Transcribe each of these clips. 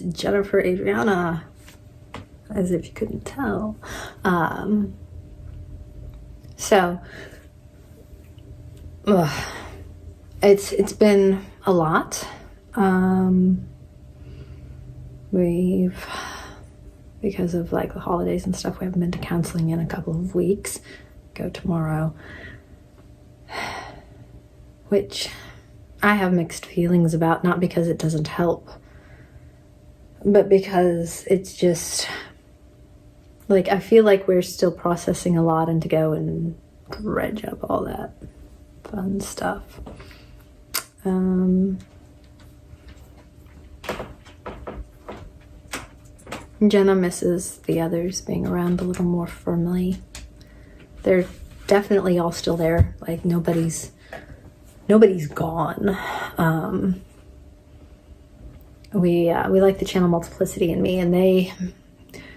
Jennifer Adriana, as if you couldn't tell. It's been a lot. Because of like the holidays and stuff, we haven't been to counseling in a couple of weeks. Go tomorrow, which I have mixed feelings about, not because it doesn't help, but because it's just like, I feel like we're still processing a lot, and to go and dredge up all that fun stuff. Jenna misses the others being around a little more firmly. They're definitely all still there. Like nobody's gone. We like the channel Multiplicity and Me, and they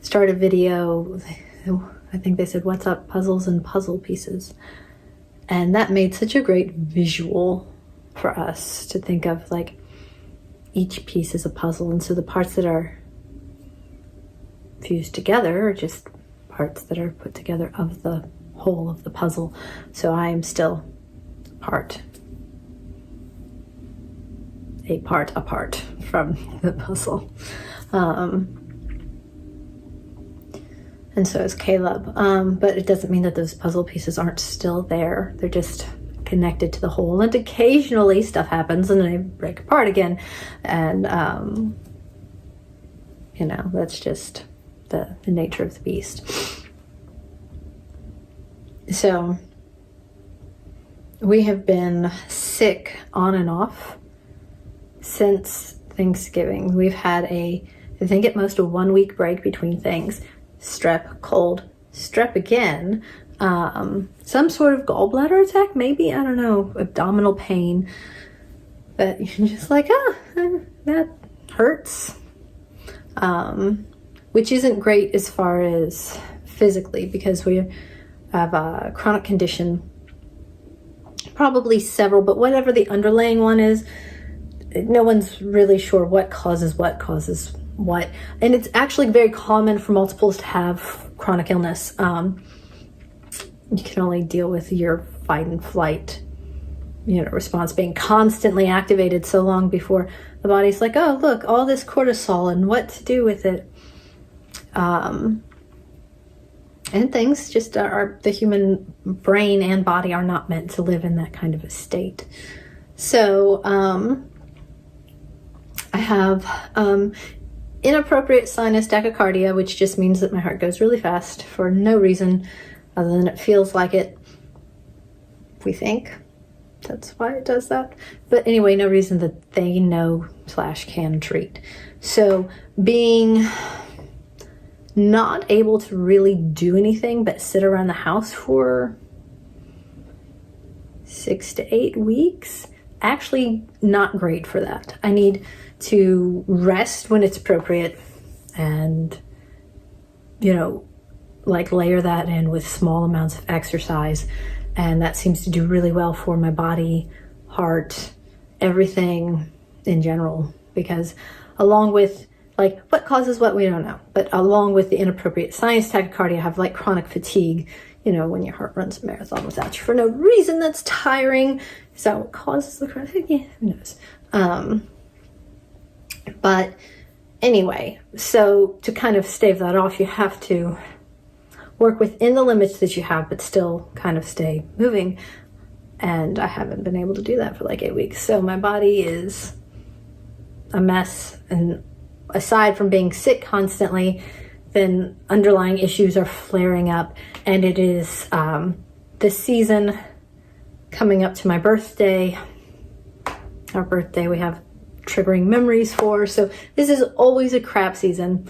started a video. I think they said, "What's up, puzzles and puzzle pieces," and that made such a great visual for us to think of, like each piece is a puzzle, and so the parts that are fused together are just parts that are put together of the whole of the puzzle. So I am still a part apart from the puzzle, and so is Caleb, but it doesn't mean that those puzzle pieces aren't still there. They're just connected to the whole, and occasionally stuff happens and they break apart again, and you know, that's just the nature of the beast. So we have been sick on and off since Thanksgiving. We've had I think at most a 1 week break between things. Strep, cold, strep again, some sort of gallbladder attack, maybe, I don't know, abdominal pain, but you're just like, that hurts. Which isn't great as far as physically, because we have a chronic condition, probably several, but whatever the underlying one is, no one's really sure what causes what. And it's actually very common for multiples to have chronic illness. You can only deal with your fight and flight, response being constantly activated so long before the body's like, oh, look, all this cortisol and what to do with it. And things just the human brain and body are not meant to live in that kind of a state. So I have inappropriate sinus tachycardia, which just means that my heart goes really fast for no reason other than it feels like it. We think that's why it does that. But anyway, no reason that they know/can treat. So being not able to really do anything but sit around the house for 6 to 8 weeks, actually not great for that. I need to rest when it's appropriate and, layer that in with small amounts of exercise. And that seems to do really well for my body, heart, everything in general, because along with what causes what, we don't know, but along with the inappropriate sinus tachycardia, I have chronic fatigue, when your heart runs a marathon without you for no reason. That's tiring. Is that what causes the chronic? Yeah, who knows? But anyway, so to kind of stave that off, you have to work within the limits that you have, but still kind of stay moving. And I haven't been able to do that for 8 weeks. So my body is a mess. And aside from being sick constantly, then underlying issues are flaring up. And it is this season coming up to my birthday. Our birthday we have triggering memories for. So this is always a crap season.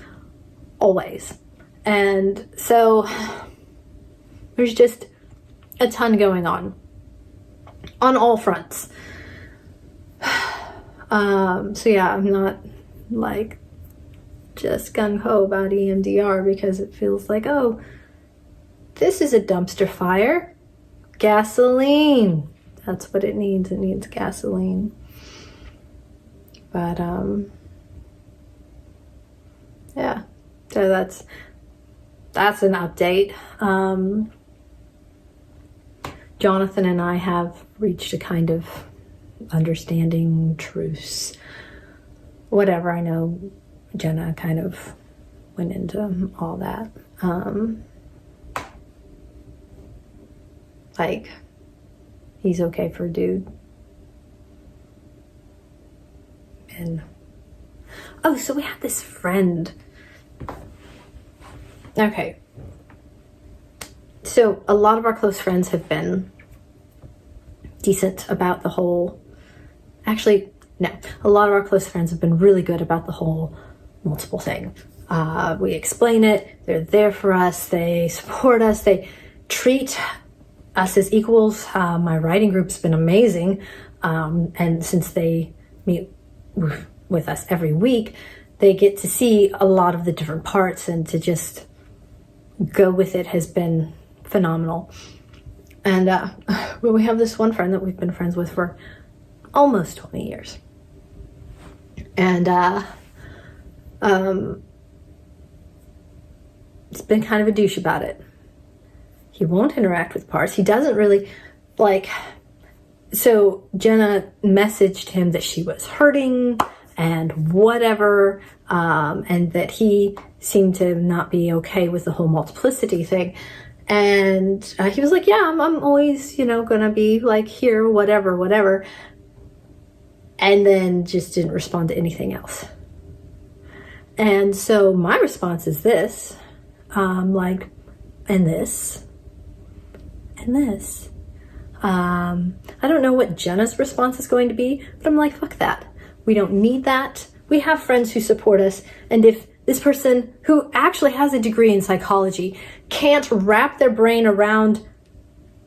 Always. And so there's just a ton going on all fronts. So yeah, I'm not just gung-ho about EMDR, because it feels like, oh, this is a dumpster fire. Gasoline. That's what it needs. It needs gasoline. But yeah, so that's an update. Jonathan and I have reached a kind of understanding, truce, whatever. I know Jenna kind of went into all that. Like, he's okay for a dude. And, oh, so we have this friend. Okay. So a lot of our close friends have been decent about the whole, actually, no. A lot of our close friends have been really good about the whole multiple thing. We explain it. They're there for us. They support us. They treat us as equals. My writing group's been amazing. And since they meet with us every week, they get to see a lot of the different parts, and to just go with it has been phenomenal. And we have this one friend that we've been friends with for almost 20 years. And it's been kind of a douche about it. He won't interact with parts. He doesn't really, like, so Jenna messaged him that she was hurting and whatever, and that he seemed to not be okay with the whole multiplicity thing. And he was like, yeah, I'm always, gonna be like here, whatever. And then just didn't respond to anything else. And so my response is this, like, and this. I don't know what Jenna's response is going to be, but I'm like, fuck that. We don't need that. We have friends who support us. And if this person who actually has a degree in psychology can't wrap their brain around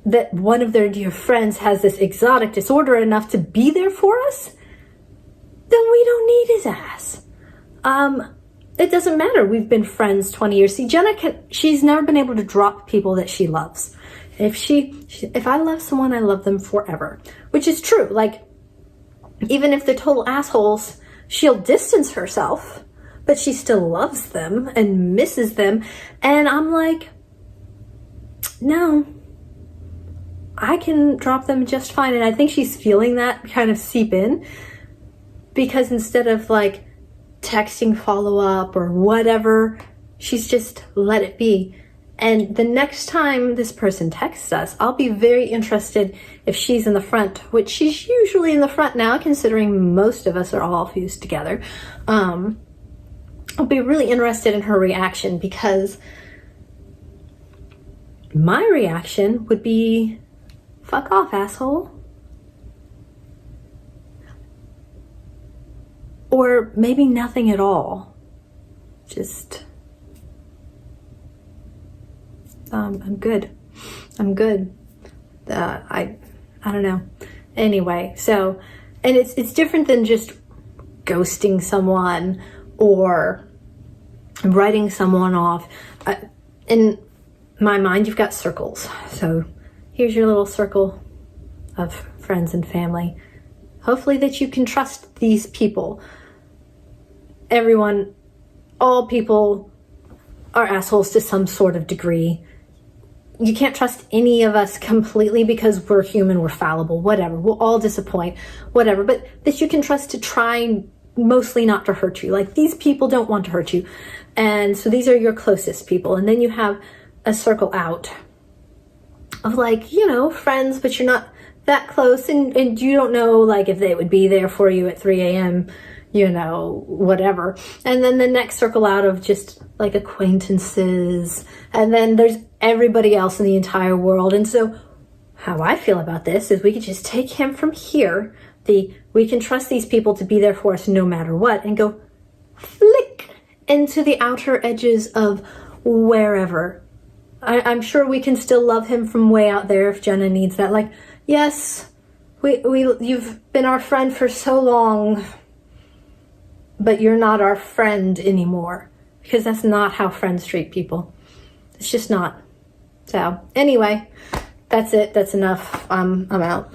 that one of their dear friends has this exotic disorder enough to be there for us, then we don't need his ass. It doesn't matter. We've been friends 20 years. See, Jenna she's never been able to drop people that she loves. If I love someone, I love them forever, which is true. Like, even if they're total assholes, she'll distance herself, but she still loves them and misses them. And I'm like, no, I can drop them just fine. And I think she's feeling that kind of seep in, because instead of like texting follow up or whatever, she's just let it be. And the next time this person texts us, I'll be very interested if she's in the front, which she's usually in the front now, considering most of us are all fused together. I'll be really interested in her reaction, because my reaction would be, fuck off, asshole. Or maybe nothing at all. Just... I'm good. I don't know. Anyway, so, and it's different than just ghosting someone or writing someone off. In my mind, you've got circles. So here's your little circle of friends and family. Hopefully that you can trust these people. Everyone, all people are assholes to some sort of degree. You can't trust any of us completely, because we're human, we're fallible, whatever. We'll all disappoint, whatever. But that you can trust to try mostly not to hurt you. Like, these people don't want to hurt you. And so these are your closest people. And then you have a circle out of, like, friends, but you're not that close. And you don't know, like, if they would be there for you at 3 a.m., whatever. And then the next circle out of just like acquaintances. And then there's everybody else in the entire world. And so how I feel about this is we could just take him from here. We can trust these people to be there for us no matter what, and go flick into the outer edges of wherever. I'm sure we can still love him from way out there if Jenna needs that. Like, yes, you've been our friend for so long, but you're not our friend anymore, because that's not how friends treat people. It's just not. So anyway, that's it. That's enough. I'm out.